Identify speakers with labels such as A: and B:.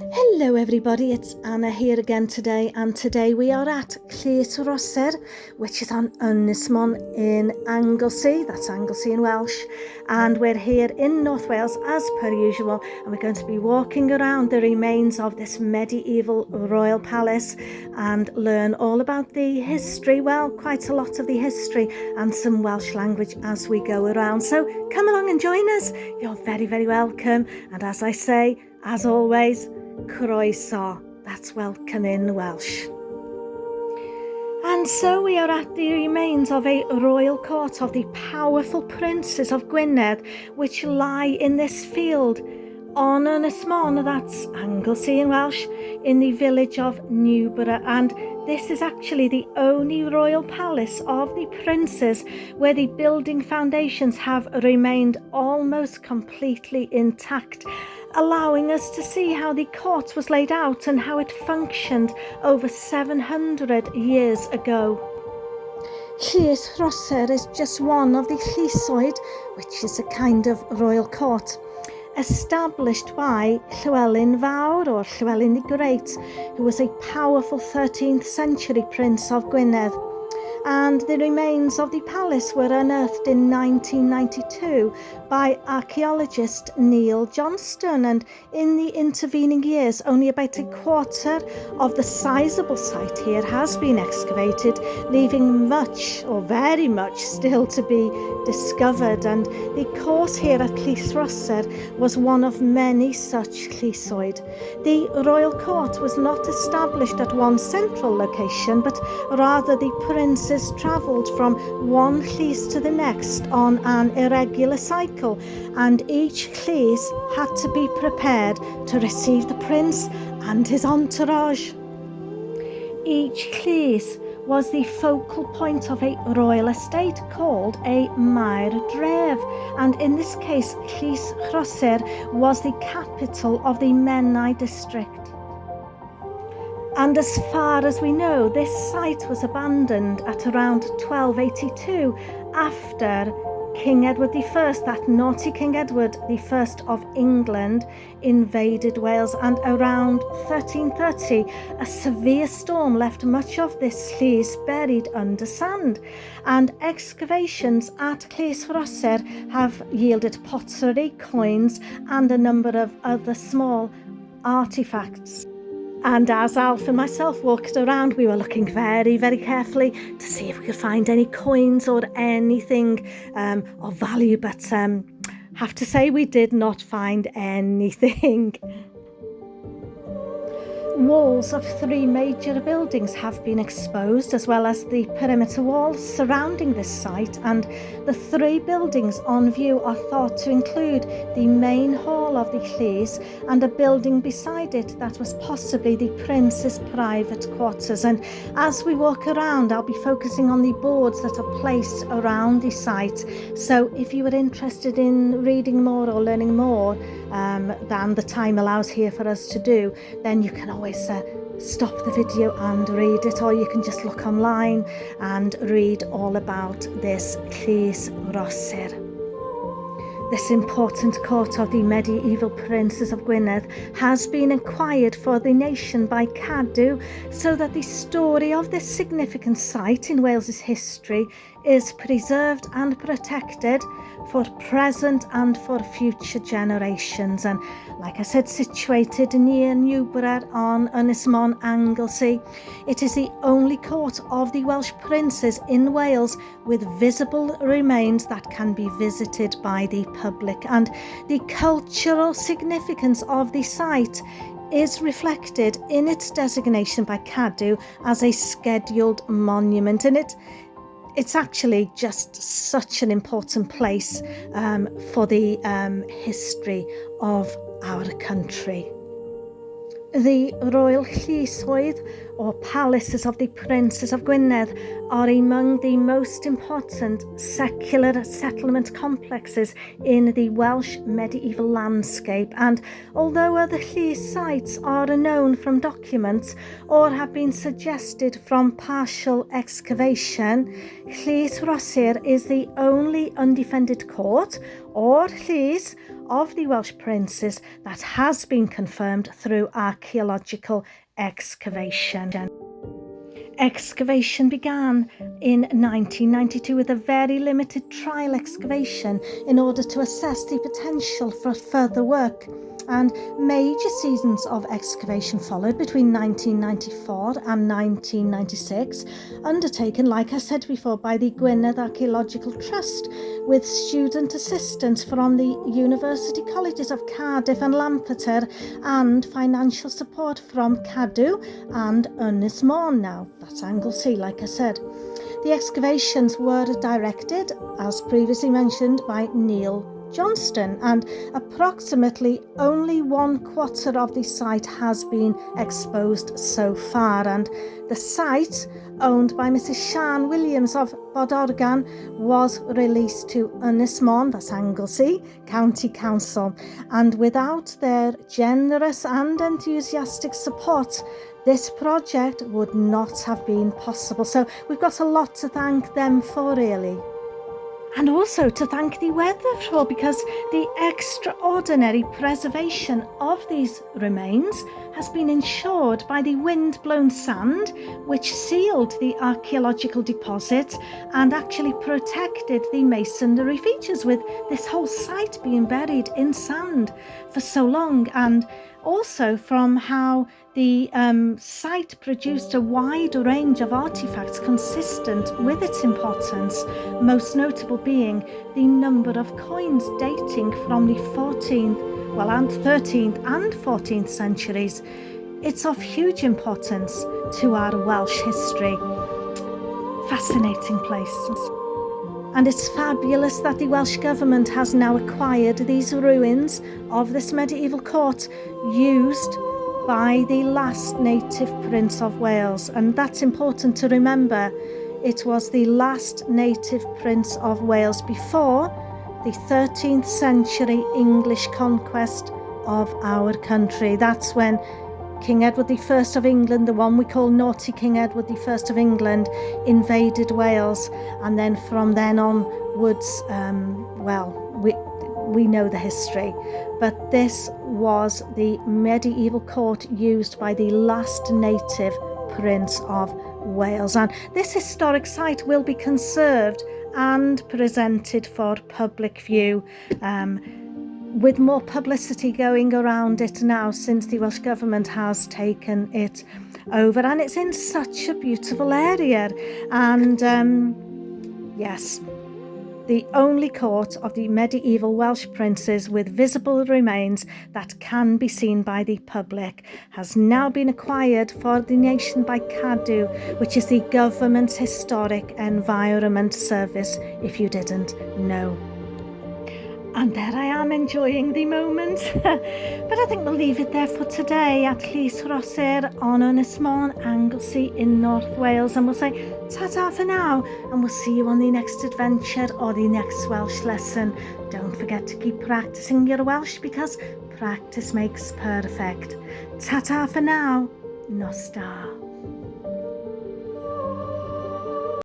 A: Hello everybody, it's Anna here again today, and today we are at LLYS RHOSYR, which is on Ynys Môn in Anglesey, that's Anglesey in Welsh, and we're here in North Wales as per usual, and we're going to be walking around the remains of this medieval royal palace and learn all about the history, well, quite a lot of the history and some Welsh language as we go around. So come along and join us, you're very, very welcome, and as I say, as always, croeso, that's welcome in Welsh. And so we are at the remains of a royal court of the powerful princes of Gwynedd, which lie in this field on Ynys Môn, that's Anglesey in Welsh, in the village of Newborough. And this is actually the only royal palace of the princes where the building foundations have remained almost completely intact, allowing us to see how the court was laid out and how it functioned over 700 years ago. LLYS RHOSYR is just one of the Llysoedd, which is a kind of royal court, established by Llywelyn Fawr or Llywelyn the Great, who was a powerful 13th century Prince of Gwynedd. And the remains of the palace were unearthed in 1992 by archaeologist Neil Johnston, and in the intervening years only about a quarter of the sizable site here has been excavated, leaving much or very much still to be discovered. And the course here at LLYS RHOSYR was one of many such Llysoedd. The royal court was not established at one central location, but rather the princes travelled from one llys to the next on an irregular cycle, and each llys had to be prepared to receive the prince and his entourage. Each llys was the focal point of a royal estate called a Maer Dref, and in this case LLYS RHOSYR was the capital of the Menai district. And as far as we know, this site was abandoned at around 1282 after King Edward I, that naughty King Edward I of England, invaded Wales, and around 1330 a severe storm left much of this llys buried under sand, and excavations at LLYS RHOSYR have yielded pottery, coins and a number of other small artifacts. And as Alf and myself walked around, we were looking very, very carefully to see if we could find any coins or anything of value, but have to say we did not find anything. Walls of 3 major buildings have been exposed, as well as the perimeter walls surrounding this site, and the 3 buildings on view are thought to include the main hall of the llys and a building beside it that was possibly the prince's private quarters. And as we walk around, I'll be focusing on the boards that are placed around the site, so if you are interested in reading more or learning more than the time allows here for us to do, then you can always stop the video and read it, or you can just look online and read all about this LLYS RHOSYR. This important court of the medieval princes of Gwynedd has been acquired for the nation by CADW, so that the story of this significant site in Wales's history is preserved and protected for present and for future generations. And like I said, situated near Newborough on Ynys Môn, Anglesey, it is the only court of the Welsh princes in Wales with visible remains that can be visited by the public. And the cultural significance of the site is reflected in its designation by CADW as a scheduled monument, and it's actually just such an important place for the history of our country. The royal Llysoedd, or palaces of the princes of Gwynedd, are among the most important secular settlement complexes in the Welsh medieval landscape, and although other llys sites are known from documents or have been suggested from partial excavation, LLYS RHOSYR is the only undefended court or llys of the Welsh princes that has been confirmed through archaeological excavation. Excavation began in 1992 with a very limited trial excavation in order to assess the potential for further work, and major seasons of excavation followed between 1994 and 1996, undertaken, like I said before, by the GWYNEDD Archaeological Trust with student assistance from the university colleges of Cardiff and Lampeter and financial support from CADW and Ynys Môn. Now that's Anglesey, like I said. The excavations were directed, as previously mentioned, by Neil Johnston, and approximately only 1/4 of the site has been exposed so far, and the site, owned by Mrs. Sian Williams of Bodorgan, was released to Ynys Môn, that's Anglesey, County Council, and without their generous and enthusiastic support, this project would not have been possible. So we've got a lot to thank them for, really. And also to thank the weather for, because the extraordinary preservation of these remains has been ensured by the wind-blown sand, which sealed the archaeological deposit and actually protected the masonry features, with this whole site being buried in sand for so long, and also from how the site produced a wide range of artifacts consistent with its importance, most notable being the number of coins dating from the 14th, and 13th and 14th centuries. It's of huge importance to our Welsh history. Fascinating place. And it's fabulous that the Welsh Government has now acquired these ruins of this medieval court used by the last native Prince of Wales. And that's important to remember. It was the last native Prince of Wales before the 13th century English conquest of our country. That's when King Edward I of England, the one we call Naughty King Edward I of England, invaded Wales, and then from then onwards, we know the history. But this was the medieval court used by the last native Prince of Wales, and this historic site will be conserved and presented for public view, with more publicity going around it now since the Welsh Government has taken it over, and it's in such a beautiful area. And yes, the only court of the medieval Welsh princes with visible remains that can be seen by the public has now been acquired for the nation by CADW, which is the Government's Historic Environment Service, if you didn't know. And there I am enjoying the moment. But I think we'll leave it there for today at LLYS RHOSYR on Ynys Môn, Anglesey in North Wales. And we'll say ta-ta for now, and we'll see you on the next adventure or the next Welsh lesson. Don't forget to keep practicing your Welsh, because practice makes perfect. Ta-ta for now. Nos da.